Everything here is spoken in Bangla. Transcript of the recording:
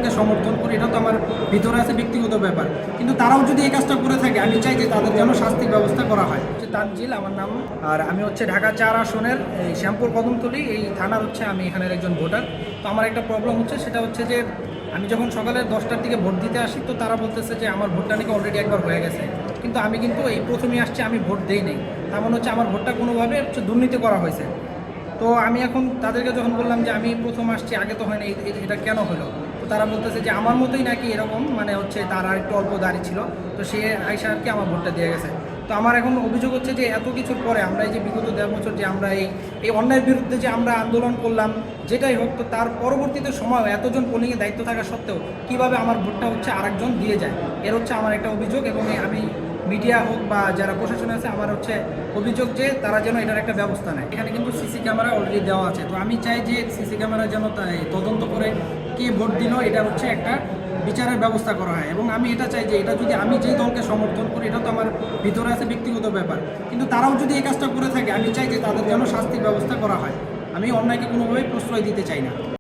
দলকে সমর্থন করি, এটা তো আমার ভিতরে আছে ব্যক্তিগত ব্যাপার। কিন্তু তারাও যদি এই কাজটা করে থাকে, আমি চাই যে তাদের যেন শাস্তির ব্যবস্থা করা হয়। হচ্ছে তানজিল আমার নাম, আর আমি হচ্ছে ঢাকা 4 আসনের এই শ্যামপুর কদমতলী এই থানার হচ্ছে আমি এখানের একজন ভোটার। তো আমার একটা প্রবলেম হচ্ছে, সেটা হচ্ছে যে আমি যখন সকালে 10টার দিকে ভোট দিতে আসি, তো তারা বলতেছে যে আমার ভোটটা নাকি অলরেডি একবার হয়ে গেছে। কিন্তু আমি কিন্তু এই প্রথমেই আসছি, আমি ভোট দেই নেই। তার মানে হচ্ছে আমার ভোটটা কোনোভাবে হচ্ছে দুর্নীতি করা হয়েছে। তো আমি এখন তাদেরকে যখন বললাম যে আমি প্রথম আসছি, আগে তো হয় না, এটা কেন হলো? তো তারা বলতেছে যে আমার মতোই নাকি এরকম, মানে হচ্ছে তার আর একটু অল্প দাঁড়িয়ে ছিল, তো সে আইসা আর কি আমার ভোটটা দিয়ে গেছে। তো আমার এখন অভিযোগ হচ্ছে যে এত কিছুর পরে আমরা এই যে বিগত 1.5 বছর যে আমরা এই অন্যায়ের বিরুদ্ধে যে আমরা আন্দোলন করলাম, যেটাই হোক, তো তার পরবর্তীতে সময় এতজন পোলিংয়ে দায়িত্ব থাকা সত্ত্বেও কীভাবে আমার ভোটটা হচ্ছে আরেকজন দিয়ে যায়, এর হচ্ছে আমার একটা অভিযোগ। এবং আমি মিডিয়া হোক বা যারা প্রশাসন আছে, আমার হচ্ছে অভিযোগ যে তারা যেন এটার একটা ব্যবস্থা নেয়। এখানে কিন্তু সিসি ক্যামেরা অলরেডি দেওয়া আছে, তো আমি চাই যে সিসি ক্যামেরা যেন তদন্ত করে কে ভোট দিল এটা হচ্ছে একটা বিচারের ব্যবস্থা করা হয়। এবং আমি এটা চাই যে এটা যদি আমি যেই দলকে সমর্থন করি, এটা তো আমার ভিতরে আছে ব্যক্তিগত ব্যাপার। কিন্তু তারাও যদি এই কাজটা করে থাকে, আমি চাই যে তাদের যেন শাস্তির ব্যবস্থা করা হয়। আমি অন্যায়কে কোনোভাবেই প্রশ্রয় দিতে চাই না।